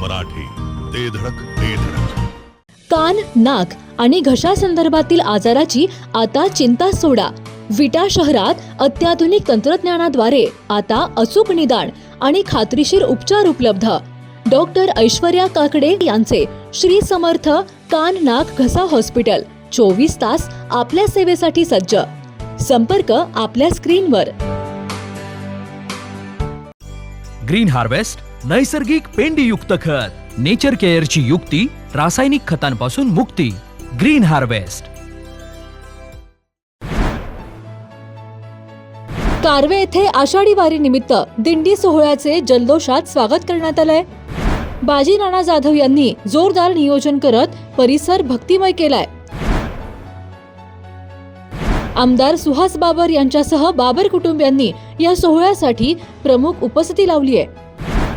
मराठी, ते धडक ते धडक. कान, नाक आणि घशा संदर्भातील आजाराची आता चिंता सोडा. विटा शहरात अत्याधुनिक तंत्रज्ञानाद्वारे आता अचूक निदान आणि खात्रीशीर उपचार उपलब्ध. डॉक्टर ऐश्वर्या काकडे यांचे श्री समर्थ कान नाक घसा हॉस्पिटल 24 तास आपल्या सेवेसाठी सज्ज. संपर्क आपल्या स्क्रीनवर. ग्रीन हार्वेस्ट नैसर्गिक पेंडीयुक्त खत. नेचर केअरची युक्ती, रासायनिक खतांपासून मुक्ती. Green harvest. कारवे येथे आषाढी वारी निमित्त दिंडी सोहळ्याचे जल्लोषात स्वागत करण्यात आलंय. बाजी नाना जाधव यांनी जोरदार नियोजन करत परिसर भक्तिमय केलाय. आमदार सुहास बाबर यांच्यासह बाबर कुटुंबियांनी या सोहळ्यासाठी प्रमुख उपस्थिती लावली आहे.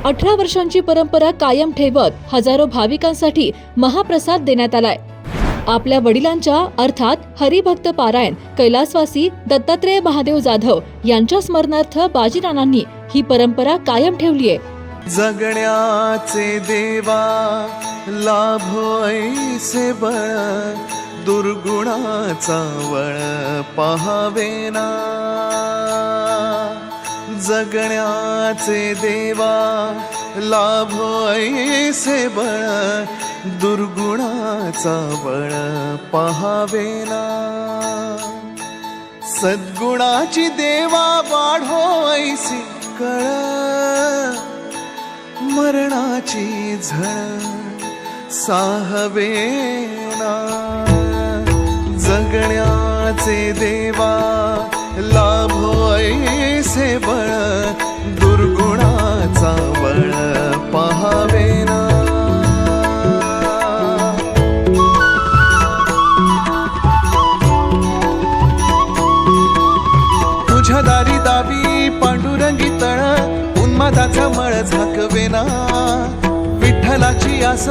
18 वर्षांची परंपरा कायम ठेवत हजारो भाविकांसाठी महाप्रसाद देण्यात आलाय. आपल्या वडिलांच्या अर्थात हरिभक्त पारायण कैलासवासी दत्तात्रेय महादेव जाधव यांच्या स्मरणार्थ बाजीनानांनी ही परंपरा कायम ठेवली आहे. जगण्याचे देवा लाभो ऐसे बळ, दुर्गुणाचा वळ पहावेना. जगण्याचे देवा लाभो ऐसे बळ, दुर्गुणाचा बळ पहावेना. सद्गुणाची देवा वाढो ऐसी कळ, मरणाची झळ साहवेना. जगण्याचे देवा लाभो ऐसे बळ, दुर्गुणाचा बळ पहावेना. तुझ्या दारी दावी पांडुरंगी तळ, उन्मादाचा मळ झाकवेना. विठ्ठलाची आस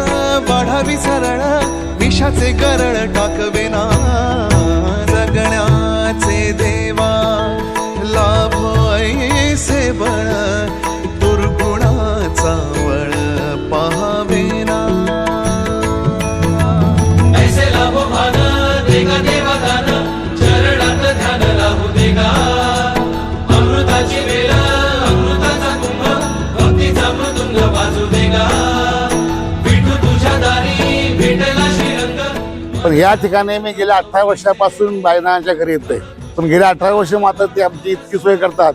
वाढावी सरळ, विषाचे गरळ टाकवेना. जगण्याचे देवा लाभो ऐसे बळ, दुर्गुणाचा वळ पहावेना. ऐसे लाभो भान देगा देवा दान, चरणात ध्यान लाभू देगा. अमृताची वेळ अमृताचा कुंभ, भक्तीचा मृदुंग वाजू देगा. विठू तुझ्या दारी भेटला श्रीरंग. पण या ठिकाणी मी गेल्या 18 वर्षापासून बायनाच्या घरी येतोय. पण गेल्या 18 वर्ष मात्र ते आमची इतकी सोय करतात,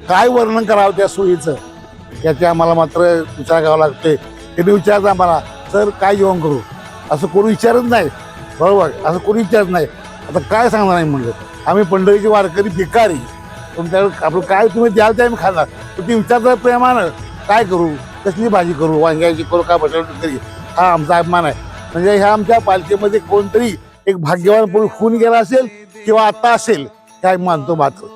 काय वर्णन करावं त्या सोयीचं याचे आम्हाला मात्र विचार करावा लागते. त्यांनी विचारतं आम्हाला, सर काय जेवण करू, असं कोणी विचारत नाही. बरोबर, असं कोणी विचारत नाही. आता काय सांगणार नाही म्हणलं, आम्ही पंढरीची वारकरी भिकारी, तुमच्याकडे आपलं काय तुम्ही द्याल ते आम्ही खाणार. तर ती विचारतात प्रेमानं, काय करू, कसली भाजी करू, वांग्याची करू का बटाट्याची तरी. हा आमचा अभिमान आहे. म्हणजे ह्या आमच्या पालखीमध्ये कोणतरी एक भाग्यवान पुरुष होऊन गेला असेल किंवा आता असेल, काय मानतो मात्र.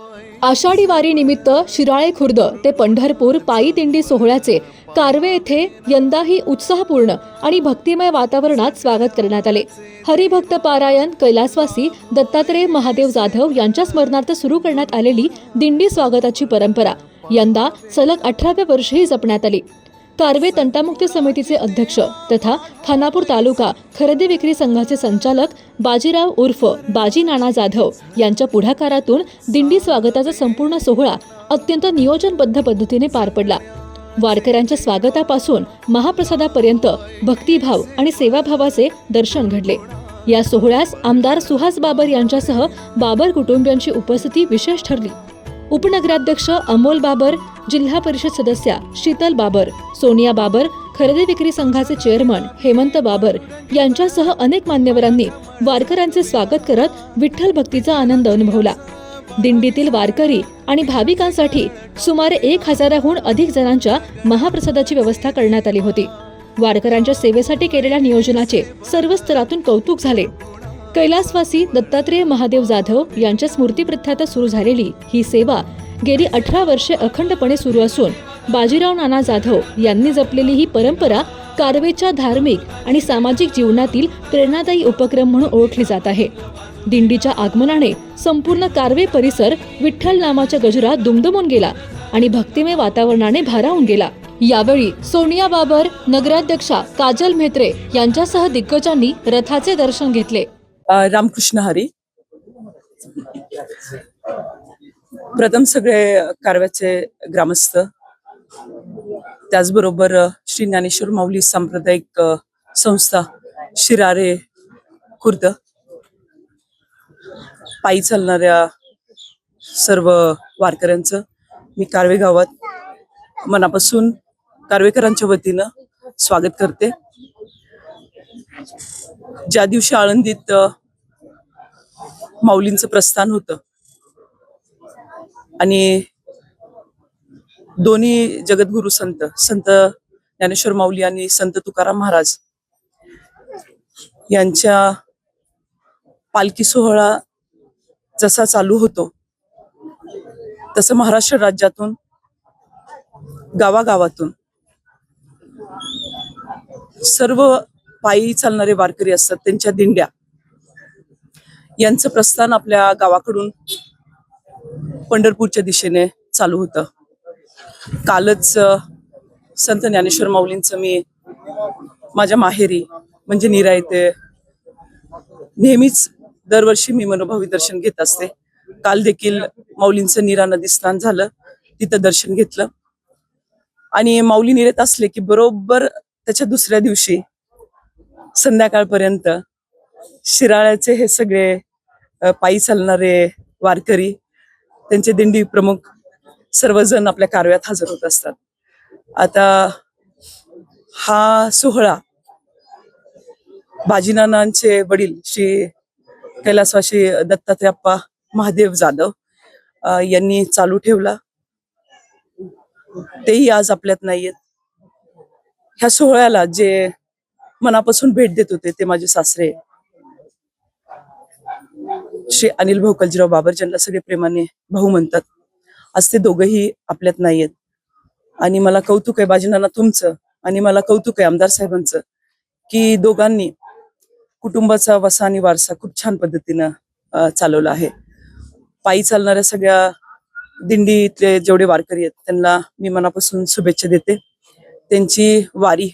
आषाढी वारी निमित्त शिराळे खुर्द ते पंढरपूर पायी दिंडी सोहळ्याचे कारवे येथे यंदाही उत्साहपूर्ण आणि भक्तिमय वातावरणात स्वागत करण्यात आले. हरिभक्त पारायण कैलासवासी दत्तात्रेय महादेव जाधव यांच्या स्मरणार्थ सुरू करण्यात आलेली दिंडी स्वागताची परंपरा यंदा सलग 18व्या वर्षही जपण्यात आली. कारवे तंटामुक्ती समितीचे अध्यक्ष तथा खानापूर तालुका खरेदी विक्री संघाचे संचालक बाजीराव उर्फ बाजी नाना जाधव यांच्या पुढाकारातून दिंडी स्वागताचा संपूर्ण सोहळा अत्यंत नियोजनबद्ध पद्धतीने पार पडला. वारकऱ्यांच्या स्वागतापासून महाप्रसादापर्यंत भक्तिभाव आणि सेवाभावाचे दर्शन घडले. या सोहळ्यास आमदार सुहास बाबर यांच्यासह बाबर कुटुंबियांची उपस्थिती विशेष ठरली. उपनगराध्यक्ष अमोल बाबर, जिल्हा परिषद सदस्या शीतल बाबर, सोनिया बाबर, खरेदी विक्री संघाचे चेअरमन हेमंत बाबर यांच्यासह अनेक मान्यवरांनी वारकऱ्यांचे स्वागत करत विठ्ठल भक्तीचा आनंद अनुभवला. दिंडीतील वारकरी आणि भाविकांसाठी सुमारे 1000हून अधिक जणांच्या महाप्रसादाची व्यवस्था करण्यात आली होती. वारकऱ्यांच्या सेवेसाठी केलेल्या नियोजनाचे सर्व स्तरातून कौतुक झाले. कैलासवासी दत्तात्रेय महादेव जाधव यांच्या स्मृतिप्रित्यर्थ सुरू झालेली ही सेवा गेली 18 वर्षे अखंडपणे सुरू असून बाजीराव नाना जाधव यांनी जपलेली ही परंपरा कारवेच्या धार्मिक आणि सामाजिक जीवनातील प्रेरणादायी उपक्रम म्हणून ओळखली जात आहे. दिंडीच्या आगमनाने संपूर्ण कारवे परिसर विठ्ठल नामाच्या गजरात दुमदुमून गेला आणि भक्तिमय वातावरणाने भारावून गेला. यावेळी सोनिया बाबर, नगराध्यक्षा काजल म्हेत्रे यांच्यासह दिग्गजांनी रथाचे दर्शन घेतले. रामकृष्ण हरी. प्रथम सगळे कारव्याचे ग्रामस्थ, त्याचबरोबर श्री ज्ञानेश्वर माऊली सांप्रदायिक संस्था शिराळे खुर्द, पायी चालणाऱ्या सर्व वारकऱ्यांचं मी कारवे गावात मनापासून कारवेकरांच्या वतीनं स्वागत करते. ज्या दिवशी आळंदीत माऊलींचं प्रस्थान होतं आणि दोन्ही जगद्गुरु संत ज्ञानेश्वर माऊली आणि संत तुकाराम महाराज यांच्या पालखी सोहळा जसा चालू होतो तसं महाराष्ट्र राज्यातून गावागावातून सर्व पायी चालणारे वारकरी असतात, त्यांच्या दिंड्या यांचं प्रस्थान आपल्या गावाकडून पंढरपूरच्या दिशेने चालू होतं. कालच संत ज्ञानेश्वर माऊलींचं मी माझ्या माहेरी म्हणजे नीरा येथे नेहमीच दरवर्षी मी मनोभावी दर्शन घेत असते. काल देखील माऊलींचं नीरा नदी स्नान झालं, तिथं दर्शन घेतलं आणि माऊली नीरेत असले की बरोबर त्याच्या दुसऱ्या दिवशी संध्याकाळपर्यंत शिराळ्याचे हे सगळे पायी चालणारे वारकरी, त्यांचे दिंडी प्रमुख सर्वजण आपल्या कारव्यात हजर होत असतात. आता हा सोहळा बाजीनानांचे वडील श्री कैलासवासी दत्तात्रयप्पा महादेव जाधव यांनी चालू ठेवला. तेही आज आपल्यात नाहीयेत. ह्या सोहळ्याला जे मनापासून भेट देत होते ते माझे सासरे श्री अनिल भाऊ कलजीराव बाबर, ज्यांना सगळे प्रेमाने भाऊ म्हणतात. आज ते दोघंही आपल्यात नाहीयेत आणि मला कौतुक आहे बाजीनाना तुमचं आणि मला कौतुक आहे आमदार साहेबांचं की दोघांनी कुटुंबाचा वसा आणि वारसा खूप छान पद्धतीनं चालवला आहे. पायी चालणाऱ्या सगळ्या दिंडीतले जेवढे वारकरी आहेत त्यांना मी मनापासून शुभेच्छा देते. त्यांची वारी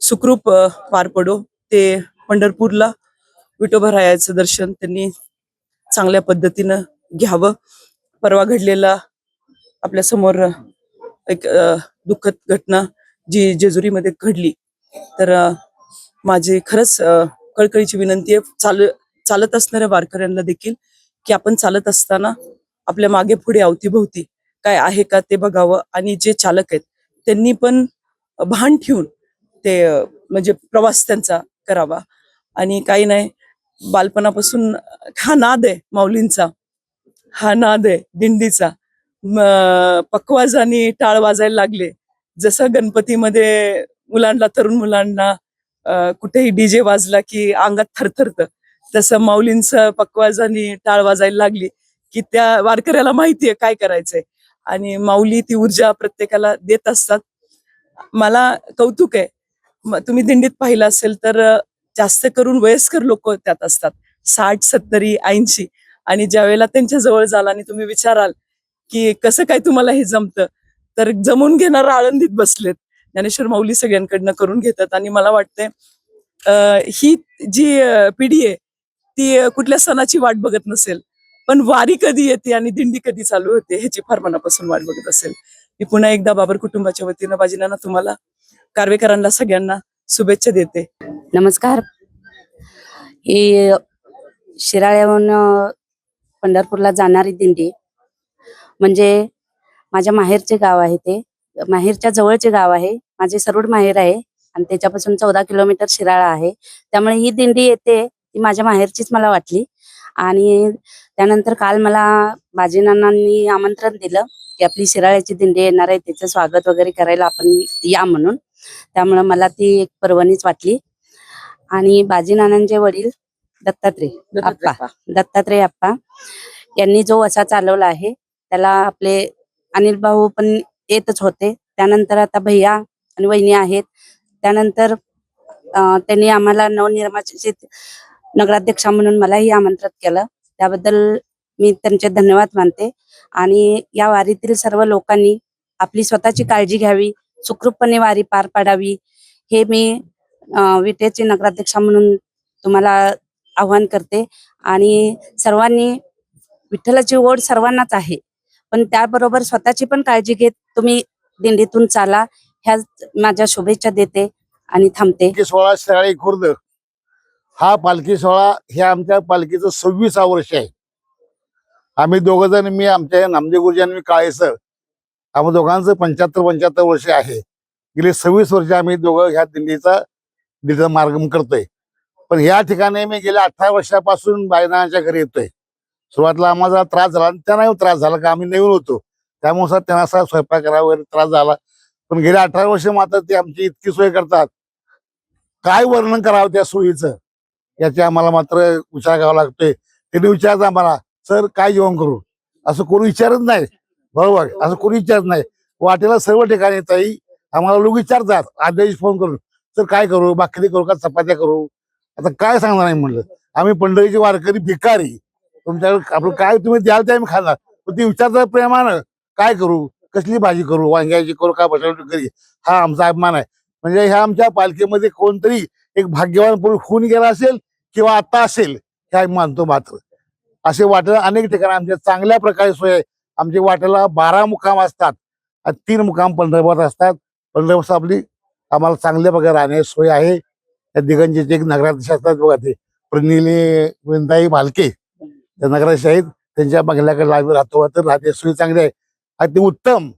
सुखरूप पार पडो. ते पंढरपूरला विठोबरायाचं दर्शन त्यांनी चांगल्या पद्धतीनं घ्यावं. परवा घडलेला आपल्या समोर एक दुःखद घटना जी जेजुरीमध्ये घडली, तर माझी खरंच कळकळीची विनंती आहे चालत असणाऱ्या वारकऱ्यांना देखील की आपण चालत असताना आपल्या मागे पुढे अवतीभोवती काय आहे का ते बघावं आणि जे चालक आहेत त्यांनी पण भान ठेवून ते म्हणजे प्रवास त्यांचा करावा. आणि काही नाही, बालपणापासून हा नाद आहे माऊलींचा, हा नाद आहे दिंडीचा. पकवाज आणि टाळ वाजायला लागले, जसं गणपतीमध्ये मुलांना, तरुण मुलांना कुठेही डीजे वाजला की अंगात थरथरतं, तसं माऊलींचं पकवाज आणि टाळ वाजायला लागली की त्या वारकऱ्याला माहितीये काय करायचंय आणि माऊली ती ऊर्जा प्रत्येकाला देत असतात. मला कौतुक आहे. तुम्ही दिंडीत पाहिलं असेल तर जास्त करून वयस्कर लोक त्यात असतात, 60, 70, 80. आणि ज्या वेळेला त्यांच्या जवळ जाल आणि तुम्ही विचाराल की कसं काय तुम्हाला हे जमतं, तर जमून घेणार आळंदीत बसलेत. ज्ञानेश्वर माऊली सगळ्यांकडनं करून घेतात. आणि मला वाटतंय ही जी पिढी आहे ती कुठल्या सणाची वाट बघत नसेल, पण वारी कधी येते आणि दिंडी कधी चालू होते ह्याची फार मनापासून वाट बघत असेल. मी पुन्हा एकदा बाबर कुटुंबाच्या वतीनं बाजीनाना तुम्हाला कारवेकरांना सगळ्यांना शुभेच्छा देते. नमस्कार. ही शिराळ्याहून पंढरपूरला जाणारी दिंडी म्हणजे माझ्या माहेरचे गाव आहे. ते माहेरच्या जवळचे गाव आहे. माझे सरूड माहेर आहे आणि त्याच्यापासून 14 किलोमीटर शिराळा आहे. त्यामुळे ही दिंडी येते ती माझ्या माहेरचीच मला वाटली. आणि त्यानंतर काल मला बाजीनानांनी आमंत्रण दिलं की आपली शिराळ्याची दिंडी येणार आहे, त्याचं स्वागत वगैरे करायला आपण या म्हणून. त्यामुळे मला ती एक पर्वणीच वाटली. आणि बाजीनानांचे वडील दत्तात्रय अप्पा यांनी जो वसा चालवला आहे त्याला आपले अनिल भाऊ पण येतच होते. त्यानंतर आता भैया आणि वहिनी आहेत. त्यानंतर त्यांनी आम्हाला नवनिर्माचित नगराध्यक्षा म्हणून मलाही आमंत्रित केलं. त्याबद्दल मी त्यांचे धन्यवाद मानते. आणि या वारीतील सर्व लोकांनी आपली स्वतःची काळजी घ्यावी, सुखरूपपणे वारी पार पाडावी हे मी विटेची नगराध्यक्षा म्हणून तुम्हाला आव्हान करते. आणि सर्वांनी विठ्ठलाची ओढ सर्वांनाच आहे, पण त्याबरोबर स्वतःची पण काळजी घेत तुम्ही दिंडीतून चाला ह्या माझ्या शुभेच्छा देते आणि थांबते. पालखी सोहळा शिराळे खुर्द हा पालखी सोहळा हे आमच्या पालखीचं 26 वर्ष आहे. आम्ही दोघं जण, मी आमच्या नामदेव गुरुजी आणि मी काळे सर, आम्हा दोघांचं 75 वर्ष आहे. गेली 26 वर्ष आम्ही दोघं ह्या दिंडीचा मार्गम करतोय. पण ह्या ठिकाणी मी गेल्या 18 वर्षापासून बायनाच्या घरी येतोय. सुरुवातीला आम्हाला त्रास झाला, त्यांनाही त्रास झाला, का आम्ही नवीन होतो त्यामुळे त्यांना असा स्वयंपाक करावा वगैरे त्रास झाला. पण गेल्या 18 वर्ष मात्र ते आमची इतकी सोय करतात, काय वर्णन करावं त्या सोयीचं याचे आम्हाला मात्र विचार करावा लागतोय. त्यांनी विचारतात आम्हाला, सर काय जेवण करू, असं कोणी विचारत नाही. बरोबर, असं कोणी विचारत नाही. वाटेला सर्व ठिकाणी ताई आम्हाला लोक विचारतात आधी फोन करून, सर काय करू, भाकरी करू का चपात्या करू. आता काय सांगणार नाही म्हणलं, आम्ही पंढरीचे वारकरी भिकारी, तुमच्याकडे आपलं काय तुम्ही द्याल ते आम्ही खाणार. पण ते विचारतात प्रेमानं, काय करू, कसली भाजी करू, वांग्याची करू का बटाट्याची करी. हा आमचा अभिमान आहे. म्हणजे ह्या आमच्या पालखीमध्ये कोणतरी एक भाग्यवान पुरुष होऊन गेला असेल किंवा आता असेल हे आम्ही मानतो. मात्र असे वाटेला अनेक ठिकाणी आमच्या चांगल्या प्रकारे सोय आहे. आमच्या वाटेला 12 मुक्काम असतात, 3 मुक्काम पंढरपुरात असतात. पंढरपूर आपली आम्हाला चांगल्या प्रकारे राहण्याची सोय आहे. त्या दिगंजीचे एक नगराध्यक्ष असतात बघा, ते प्रनिली वृंदाई भालके त्या नगराध्यक्ष आहेत. त्यांच्या बंगल्याकडे आम्ही राहतो, तर राहण्याची सोय चांगली आहे, अति उत्तम.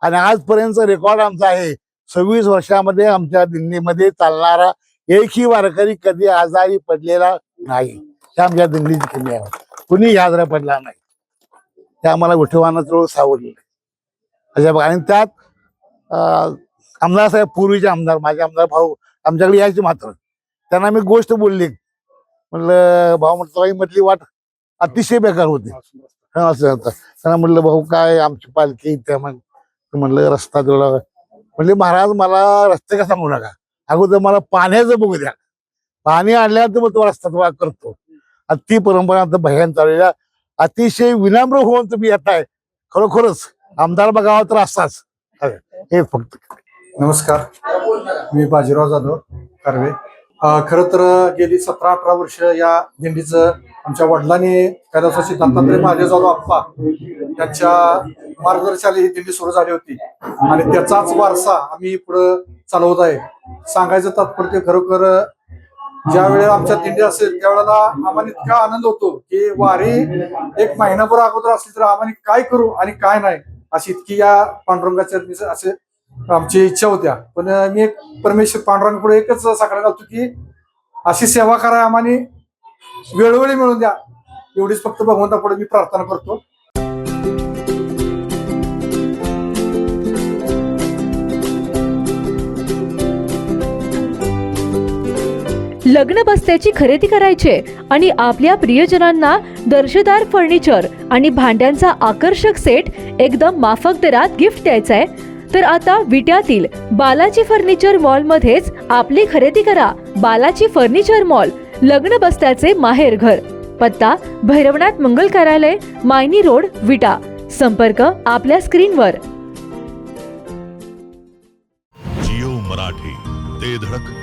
आणि आजपर्यंतचा रेकॉर्ड आमचा आहे 26 वर्षामध्ये आमच्या दिंडीमध्ये चालणारा एकही वारकरी कधी आजारी पडलेला नाही. हे आमच्या दिंडीची किल्ली आहे, कुणी आजारी पडला नाही. ते आम्हाला विठोबानं थोडं सावरलेलं अशा बघा. आणि त्यात आमदार साहेब, पूर्वीचे आमदार, माझे आमदार भाऊ आमच्याकडे यायचे. मात्र त्यांना मी गोष्ट बोलली, म्हणलं भाऊ म्हटलं मधली वाट अतिशय बेकार होती. असं त्यांना म्हटलं भाऊ काय आमची पालखी त्या म्हणलं रस्ता तेवढा, म्हणले महाराज मला रस्ते का सांगू नका, अगोदर मला पाण्याचं बघू द्या, पाणी आणल्यानंतर मग तो रस्ता तुम्हाला करतो. ती परंपरा आता भयान चाललेल्या, अतिशय विनम्र होऊन तुम्ही येताय. खरोखरच आमदार बघावा तर असाच, हे फक्त. नमस्कार, मी बाजीराव जाधव कर्वे. खरं तर गेली 17-18 वर्ष या दिंडीचं आमच्या वडिलांनी कैलासवासी दत्तात्रय महादेव जाधव आप्पा यांच्या मार्गदर्शनाखाली ही दिंडी सुरू झाली होती आणि त्याचाच वारसा आम्ही पुढे चालवत आहे. सांगायचं तात्पर्य, खरोखर ज्या वेळेला आमच्या दिंडी असेल त्यावेळेला आम्हाला इतका आनंद होतो की वारी एक महिनाभर अगोदर असली तर आम्हाला काय करू आणि काय नाही अशी इतकी या पांडुरंगाच्या असे आमची इच्छा होत्या. पण मी एक परमेश्वर पांडुरंगापुढे एकच साकडा घालतो की अशी सेवा करा आम्हाला वेळोवेळी मिळून द्या, एवढीच फक्त भगवंतापुढे मी प्रार्थना करतो. लग्न बस्त्याची खरेदी करायचे आणि आपल्या प्रियजनांना दर्जेदार फर्निचर आणि भांड्यांचा आकर्षक सेट एकदम माफक दरात गिफ्ट द्यायचा आहे तर आता विट्यातील बालाजी फर्निचर मॉल मध्येच आपली खरेदी करा. बालाजी फर्निचर मॉल, लग्न बस्त्याचे माहेर घर. पत्ता भैरवनाथ मंगल कार्यालय, मायनी रोड, विटा. संपर्क आपल्या स्क्रीनवर. जिओ मराठी, ते धडक